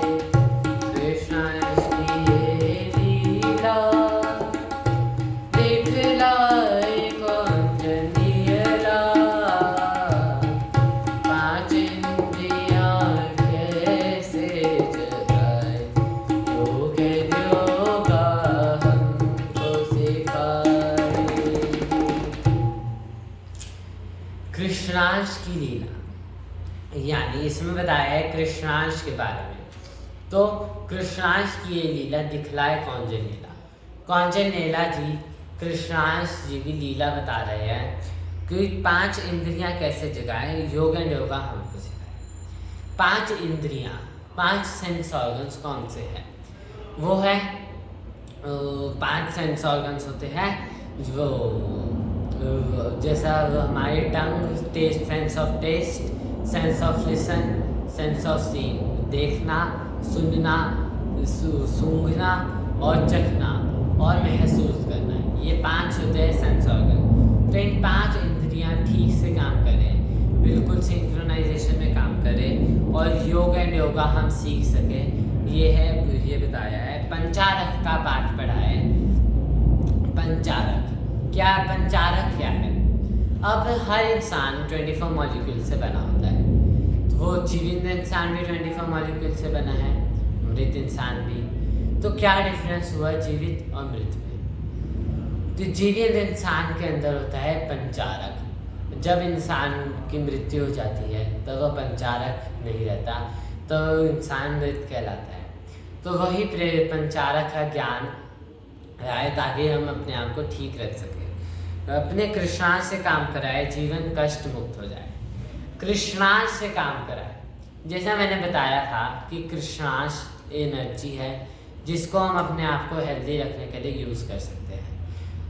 कृष्णांश की ये लीला दिखलाए कौन जनियला। पांच इंद्रियां कैसे जगाए, योग एंड योगा हमको सिखाए। कृष्णांश की लीला, यानी इसमें बताया है कृष्णांश के बारे में। तो कृष्णांश की ये लीला दिखलाए कौन जनियला। कौन जनियला जी कृष्णांश जी की लीला बता रहे हैं कि पांच इंद्रियां कैसे जगाए, योग एंड योगा हमको सिखाए। पांच इंद्रियां, पांच सेंस ऑर्गन्स कौन से हैं? वो है पांच सेंस ऑर्गन्स होते हैं जो जैसा हमारी tongue, taste, sense of taste, sense of listen, sense of seeing, देखना, सुनना, सूंघना और चखना और महसूस करना। ये पांच होते हैं सेंस ऑर्गन। तो इन पांच इंद्रियां ठीक से काम करें, बिल्कुल सिंक्रोनाइजेशन में काम करें और योग एंड योगा हम सीख सकें, ये बताया है। पंचारख का पाठ पढ़ा है। पंचारख क्या है? अब हर इंसान 24 मॉलिक्यूल से बना होता है। तो वो जीवित इंसान भी 24 मॉलिक्यूल से बना है, मृत इंसान भी। तो क्या डिफरेंस हुआ जीवित और मृत में? तो जीवित इंसान के अंदर होता है पंचारक। जब इंसान की मृत्यु हो जाती है तो वह पंचारक नहीं रहता, तो इंसान मृत कहलाता है। तो वही पंचारक का ज्ञान आए ताकि हम अपने आप को ठीक रख सकें, अपने कृष्णांश से काम कराए, जीवन कष्ट मुक्त हो जाए। कृष्णांश से काम कराए, जैसा मैंने बताया था कि कृष्णांश एनर्जी है जिसको हम अपने आप को हेल्दी रखने के लिए यूज़ कर सकते हैं,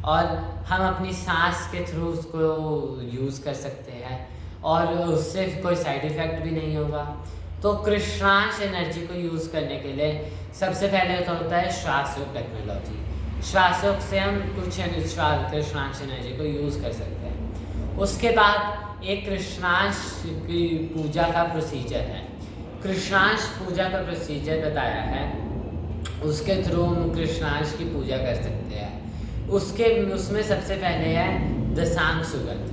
और हम अपनी सांस के थ्रू उसको यूज़ कर सकते हैं, और उससे कोई साइड इफ़ेक्ट भी नहीं होगा। तो कृष्णांश एनर्जी को यूज़ करने के लिए सबसे पहले तो होता है श्वास योग टेक्नोलॉजी। श्वास योग से हम कुछ कृष्णांश एनर्जी को यूज़ कर सकते हैं। उसके बाद एक कृष्णांश की पूजा का प्रोसीजर है। कृष्णांश पूजा का प्रोसीजर बताया है, उसके थ्रू हम कृष्णांश की पूजा कर सकते हैं। उसमें सबसे पहले है दशांग सुगंध।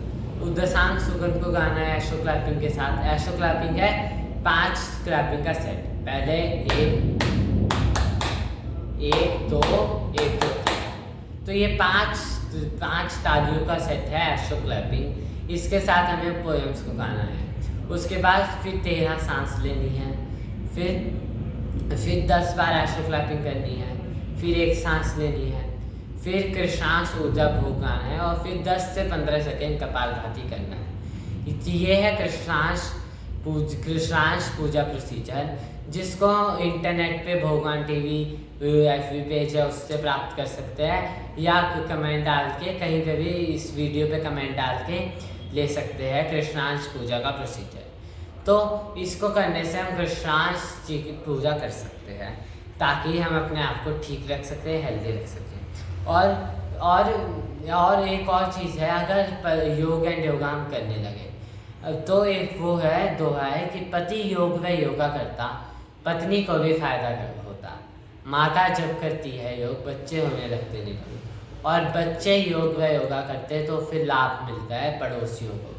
दशांग सुगंध को गाना है एशो क्लैपिंग के साथ। एशो क्लैपिंग है 5 क्लैपिंग का सेट। पहले 1 2 1 2 3। तो ये 5 तालियों का सेट है एशो क्लैपिंग। इसके साथ हमें पोएम्स को गाना है। उसके बाद फिर 13 सांस लेनी है, फिर 10 बार एशो क्लैपिंग करनी है, फिर 1 सांस लेनी है, फिर कृष्णांश ऊर्जा भोग गाना है और फिर 10 से 15 सेकेंड कपालभाति करना है। ये है कृष्णांश पूजा प्रोसीजर, जिसको इंटरनेट पे भगवान टीवी FB पेज है उससे प्राप्त कर सकते हैं, या कमेंट डाल के कहीं पे भी इस वीडियो पे कमेंट डाल के ले सकते हैं कृष्णांश पूजा का प्रोसीजर। तो इसको करने से हम कृष्णांश जी की पूजा कर सकते हैं ताकि हम अपने आप को ठीक रख सकें, हेल्दी रख सकें। और एक और चीज़ है, अगर योग एंड योगा हम करने लगे तो एक वो है दोहा है कि पति योग व योगा करता, पत्नी को भी फायदा होता। माता जब करती है योग, बच्चे होने लगते नहीं, और बच्चे योग व योगा करते तो फिर लाभ मिलता है पड़ोसियों को।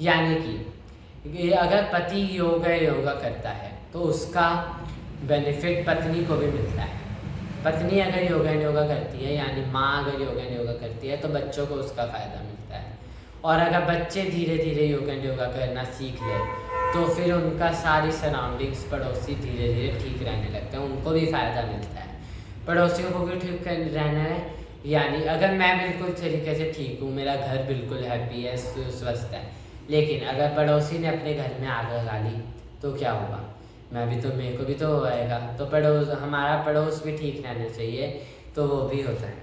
यानी कि अगर पति योग व योगा करता है तो उसका बेनिफिट पत्नी को भी मिलता है। पत्नी अगर योगा करती है, यानी माँ अगर योगा करती है, तो बच्चों को उसका फ़ायदा मिलता है। और अगर बच्चे धीरे धीरे योगा करना सीख ले तो फिर उनका सारी सराउंडिंग्स, पड़ोसी धीरे धीरे ठीक रहने लगते हैं, उनको भी फ़ायदा मिलता है, पड़ोसियों को भी ठीक रहना है। यानी अगर मैं बिल्कुल तरीके से ठीक हूँ, मेरा घर बिल्कुल हैप्पी है, स्वस्थ है, लेकिन अगर पड़ोसी ने अपने घर में आग लगा ली तो क्या होगा? मेरे को भी तो आएगा। तो हमारा पड़ोस भी ठीक रहना चाहिए, तो वो भी होता है।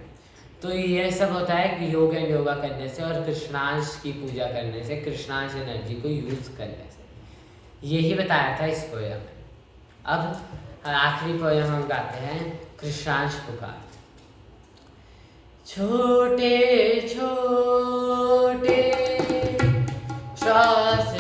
तो ये सब होता है कि योग एंड योगा करने से और कृष्णांश की पूजा करने से, कृष्णांश एनर्जी को यूज़ करने से। यही बताया था इस पोयम में। अब आखिरी पोयम हम गाते हैं, कृष्णांश पुकार। छोटे छोटे श्वास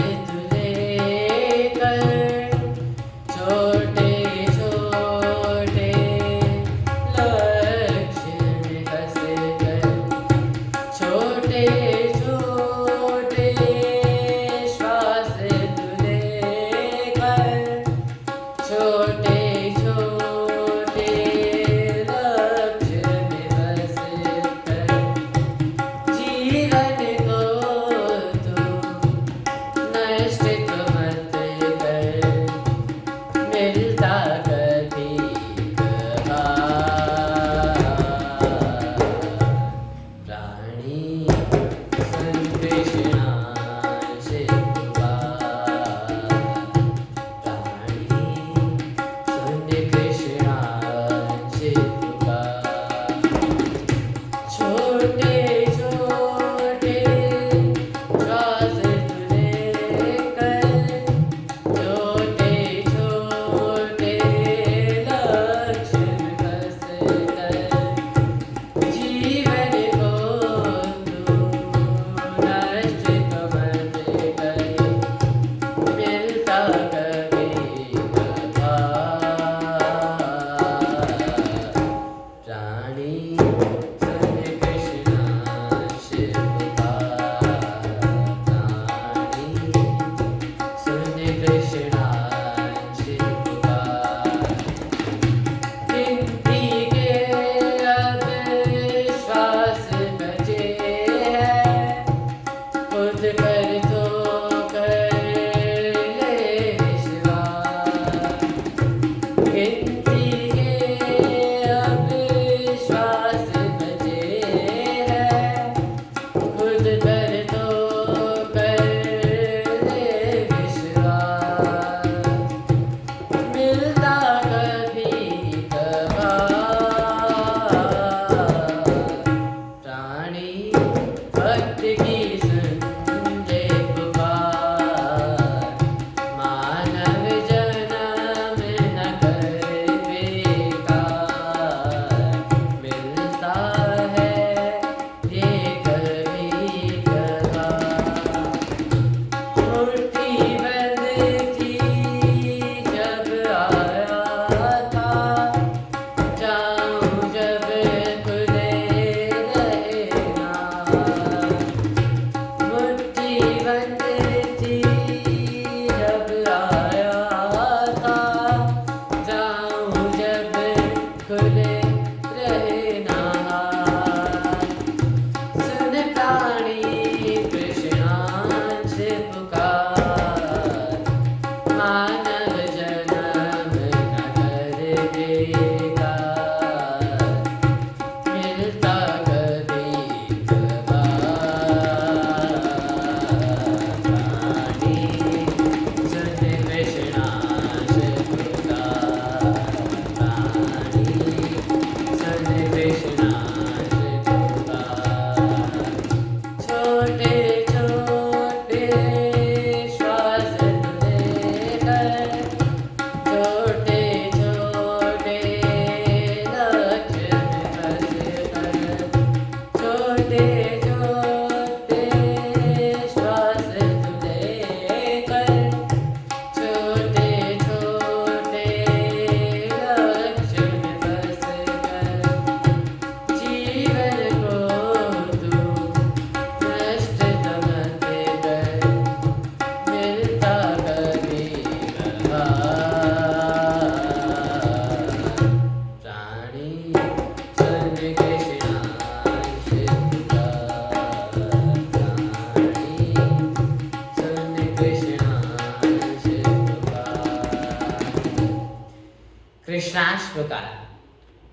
कृष्णांश प्रकार,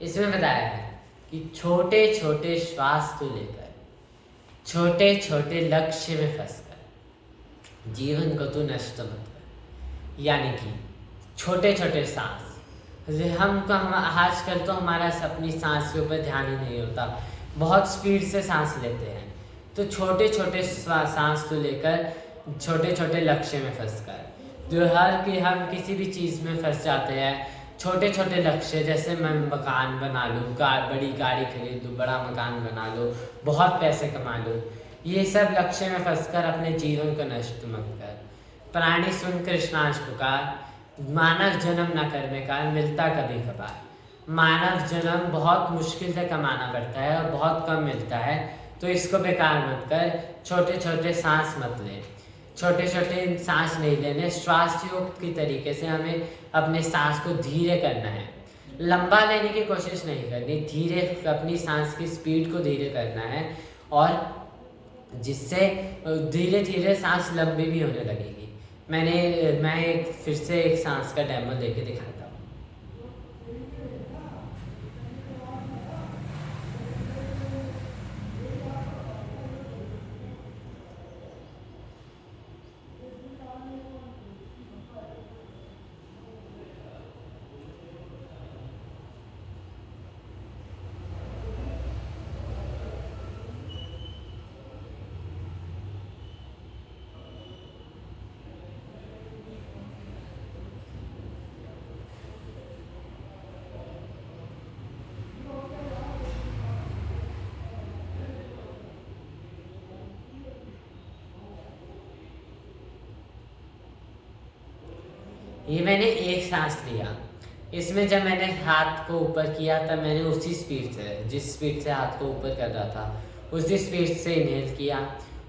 इसमें बताया है कि छोटे छोटे श्वास को लेकर छोटे छोटे लक्ष्य में फंसकर जीवन को तो नष्ट मत कर। यानी कि छोटे छोटे सांस, हम आजकल तो हमारा अपनी सांस के ऊपर ध्यान ही नहीं होता, बहुत स्पीड से सांस लेते हैं। तो छोटे छोटे सांस को लेकर छोटे छोटे लक्ष्य में फंसकर, जो हम किसी भी चीज़ में फंस जाते हैं। छोटे छोटे लक्ष्य, जैसे मैं मकान बना लूँ, बड़ी गाड़ी खरीद लूँ, बड़ा मकान बना लूँ, बहुत पैसे कमा लूँ, ये सब लक्ष्य में फंसकर अपने जीवन को नष्ट मत कर। प्राणी सुन कृष्णांश पुकार, मानव जन्म न करने का मिलता कभी कभार। मानव जन्म बहुत मुश्किल से कमाना पड़ता है और बहुत कम मिलता है, तो इसको बेकार मत कर। छोटे छोटे सांस मत ले, छोटे छोटे सांस नहीं लेने। श्वास योग की तरीके से हमें अपने सांस को धीरे करना है, लंबा लेने की कोशिश नहीं करनी, धीरे अपनी सांस की स्पीड को धीरे करना है, और जिससे धीरे धीरे सांस लंबी भी होने लगेगी। मैं फिर से एक सांस का डेमो लेके दिखाता हूँ। ये मैंने एक सांस लिया, इसमें जब मैंने हाथ को ऊपर किया तब मैंने उसी स्पीड से, जिस स्पीड से हाथ को ऊपर कर रहा था उसी स्पीड से इनहेल किया,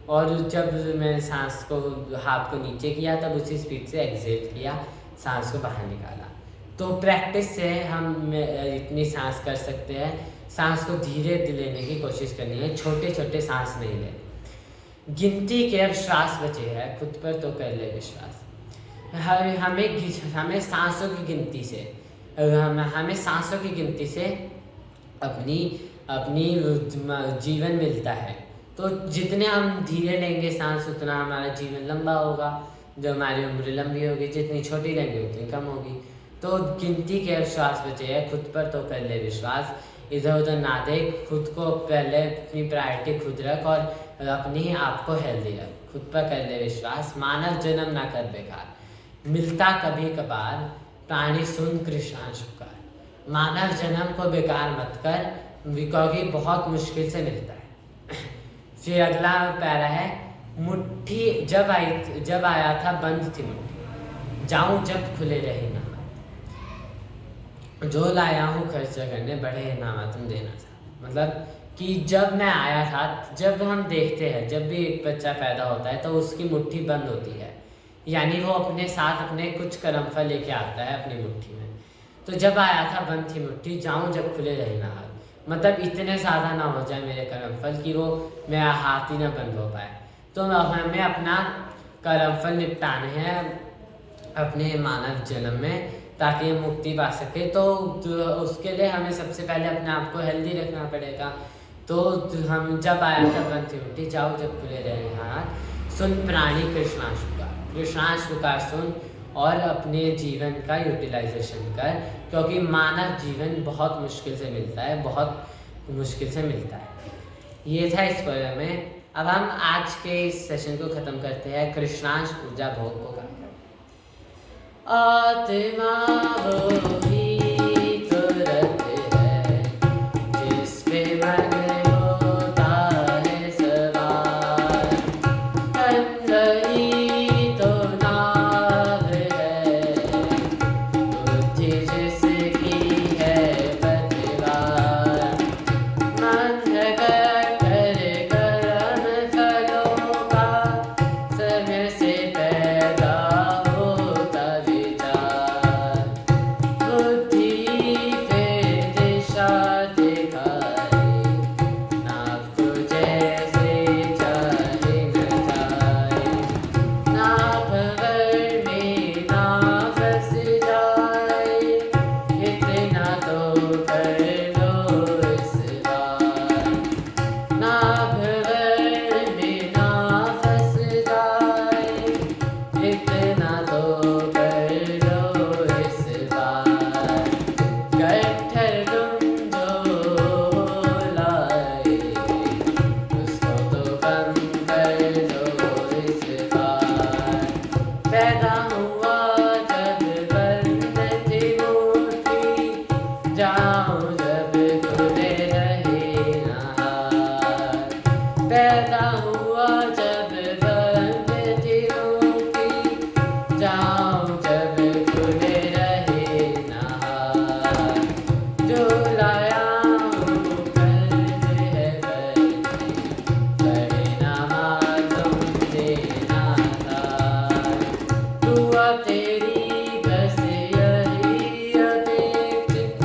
और जब मैंने सांस को, हाथ को नीचे किया तब उसी स्पीड से एक्सहेल किया, सांस को बाहर निकाला। तो प्रैक्टिस से हम इतनी सांस कर सकते हैं। सांस को धीरे लेने की कोशिश करनी है, छोटे छोटे सांस नहीं लेने। गिनती के अब श्वास बचे हैं, खुद पर तो कर ले विश्वास। हमें सांसों की गिनती से, हमें सांसों की गिनती से अपनी जीवन मिलता है। तो जितने हम धीरे लेंगे सांस, उतना हमारा जीवन लंबा होगा, जो हमारी उम्र लंबी होगी। जितनी छोटी लेंगे उतनी कम होगी। तो गिनती के अब श्वास बचे हैं, खुद पर तो कर ले विश्वास। इधर उधर ना देख, खुद को पहले अपनी प्रायोरिटी खुद रख और अपनी आप को हेल्दी रख। खुद पर कर ले विश्वास, मानव जन्म ना कर बेकार, मिलता कभी कभार, प्राणी सुन कृष्णांश पुकार। मानव जन्म को बेकार मत कर, क्योंकि बहुत मुश्किल से मिलता है। फिर अगला पैरा है, मुट्ठी जब आया था बंद थी मुट्ठी, जाऊं जब खुले रहे ना, जो लाया हूँ खर्चा करने, बढ़े नामा तुम देना था। मतलब कि जब मैं आया था, जब हम देखते हैं जब भी एक बच्चा पैदा होता है तो उसकी मुट्ठी बंद होती है, यानी वो अपने साथ अपने कुछ कर्मफल लेके आता है अपनी मुट्ठी में। तो जब आया था बंद थी मुट्ठी, जाऊं जब खुले रहे ना हाथ, मतलब इतने ज़्यादा ना हो जाए मेरे कर्मफल कि वो मेरा हाथ ही ना बंद हो पाए। तो हमें अपना कर्मफल निपटाने हैं अपने मानव जन्म में, ताकि हम मुक्ति पा सके। तो उसके लिए हमें सबसे पहले अपने आप को हेल्दी रखना पड़ेगा। तो हम जब आया था बंद थी मुट्ठी, जाओ जब खुले रहे हाथ, सुन प्राणी कृष्णांश पुकार, कृष्णांश पुकार सुन और अपने जीवन का यूटिलाइजेशन कर, क्योंकि मानव जीवन बहुत मुश्किल से मिलता है, बहुत मुश्किल से मिलता है। ये था इस पोएम में। अब हम आज के इस सेशन को ख़त्म करते हैं कृष्णांश ऊर्जा भोग को गाकर। आत्मा वो ही तुरंत है जिस पे मन होता है सवार, अंदही तो नाव है बुद्धि जिसकी है पतवार, मन कर कर्म फलों का समय से पैदा होता विचार, इतना तो कर लो इस बार, गट्ठर तुम जो लाए उसको तो कम कर लो इस बार। पैदा हुआ जब बंद थी मुट्ठी, जाऊं जब खुले रहे नहार। पैदा हुआ जब बंद थी मुट्ठी, जाऊं जब खुले रहे नहार। जो लाया हूँ कर्ज है बच्ची, बड़े ना मालूम देना था। दुआ तेरी बस यही अपेक्षित,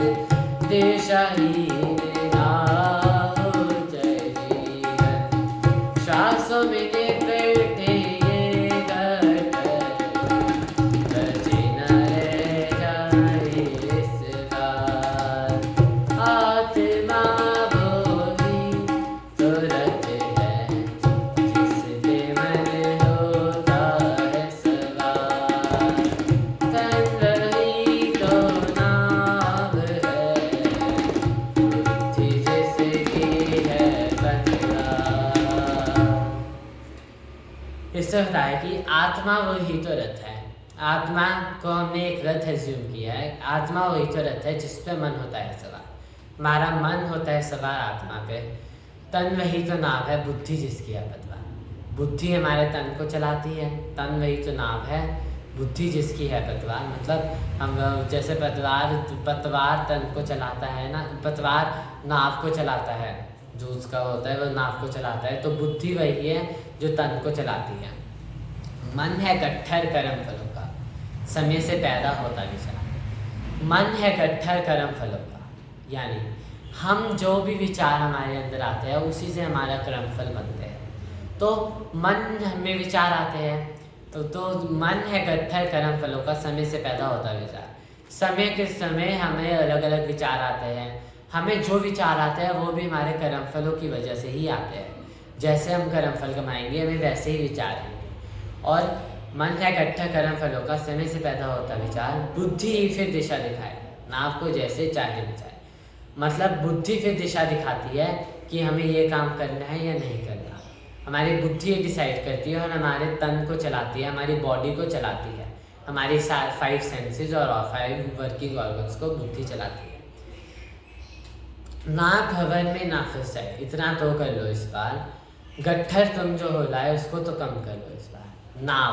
दिशाहीन ना हो जाए जीवन। श्वासों में बैठे ये गट्ठर, बचे न रह जाए इस बार। आत्मा वही तुरत है जिस पे मन होता है सवार। तन वही तो नाव है, बुद्धि जिसकी है बंदा। इससे होता है कि आत्मा वही तो रथ है। आत्मा को हमने एक रथ एज्यूम किया है। आत्मा वही तो रथ है जिस पे मन होता है सवार। हमारा मन होता है सवार आत्मा पे। तन वही तो नाव है, बुद्धि जिसकी है पतवार। बुद्धि हमारे तन को चलाती है, तन वही तो नाव है, बुद्धि जिसकी है पतवार। मतलब हम जैसे पतवार तन को चलाता है ना, पतवार नाव को चलाता है, जो उसका होता है वो नाव को चलाता है। तो बुद्धि वही है जो तन को चलाती है। मन है गट्ठर कर्म फलों का, समय से पैदा होता विचार। मन है गट्ठर कर्म फलों का, यानी हम जो भी विचार हमारे अंदर आते हैं उसी से हमारा कर्मफल बनते हैं। तो मन में विचार आते हैं तो मन है गट्ठर कर्म फलों का, समय से पैदा होता विचार। समय के समय हमें अलग अलग विचार आते हैं। हमें जो विचार आते हैं वो भी हमारे कर्मफलों की वजह से ही आते हैं। जैसे हम कर्मफल कमाएंगे हमें वैसे ही विचार आएंगे। और मन है गट्ठर कर्म फलों का, समय से पैदा होता विचार। बुद्धि ही फिर दिशा दिखाए, नाव को जैसे चाहे बचाए। मतलब बुद्धि फिर दिशा दिखाती है कि हमें ये काम करना है या नहीं करना। हमारी बुद्धि डिसाइड करती है और हमारे तन को चलाती है, हमारी बॉडी को चलाती है, हमारी 5 सेंसेस और 5 वर्किंग ऑर्गन्स को बुद्धि चलाती है। ना भवन में ना फंस जाए, इतना तो कर लो इस बार। गट्ठर तुम जो हो लाए उसको तो कम कर लो इस बार। नाव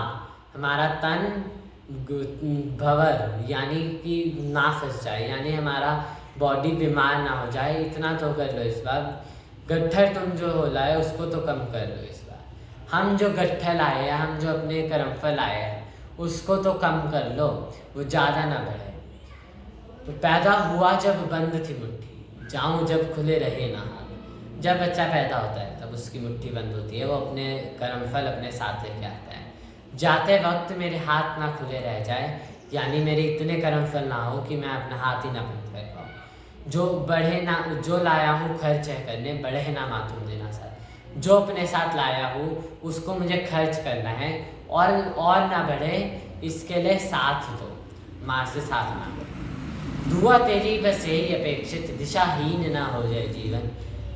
हमारा तन, भवर यानी कि ना फंस जाए, यानी हमारा बॉडी बीमार ना हो जाए, इतना तो कर लो इस बार। गट्ठर तुम जो हो लाए उसको तो कम कर लो इस बार। हम जो गट्ठर लाए हैं, हम जो अपने कर्मफल लाए हैं उसको तो कम कर लो, वो ज़्यादा ना बढ़े। तो पैदा हुआ जब बंद थी मुट्ठी, जाऊं जब खुले रहे ना हाथ। जब बच्चा पैदा होता है तब उसकी मुट्ठी बंद होती है, वो अपने कर्मफल अपने साथ लेके आता है। जाते वक्त मेरे हाथ ना खुले रह जाए, यानी मेरे इतने कर्मफल ना हो कि मैं अपना हाथ ही ना बंद कर पाऊँ। जो बढ़े ना, जो लाया हूँ खर्च है करने, बढ़े ना मातूम देना सर। जो अपने साथ लाया हूँ उसको मुझे खर्च करना है और ना बढ़े, इसके लिए साथ दो, माँ से साथ मांगो। दुआ तेरी बस यही अपेक्षित, दिशाहीन ना हो जाए जीवन।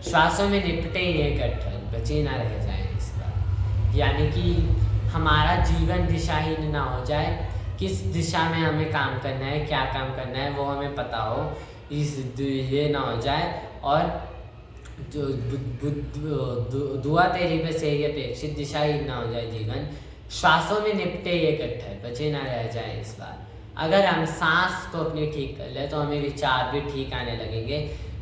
श्वासों में निपटे ये गट्ठर, बचे ना रह जाए इस बार। यानी कि हमारा जीवन दिशाहीन ना हो जाए, किस दिशा में हमें काम करना है, क्या काम करना है वो हमें पता हो, ये ना हो जाए। और जो दुआ तेरी बस यही अपेक्षित, दिशाहीन ना हो जाए जीवन। श्वासों में निपटे ये गट्ठर, बचे ना रह जाए इस बार। अगर हम सांस को अपनी ठीक कर ले तो हमें विचार भी ठीक आने लगेंगे,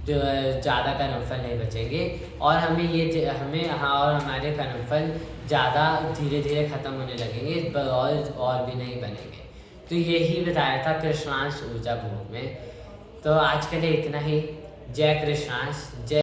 जो ज़्यादा कर्मफल नहीं बचेंगे। और और हमारे कर्मफल ज़्यादा धीरे धीरे ख़त्म होने लगेंगे और भी नहीं बनेंगे। तो यही बताया था कृष्णांश ऊर्जा भोग में। तो आज के लिए इतना ही। जय कृष्णांश, जय।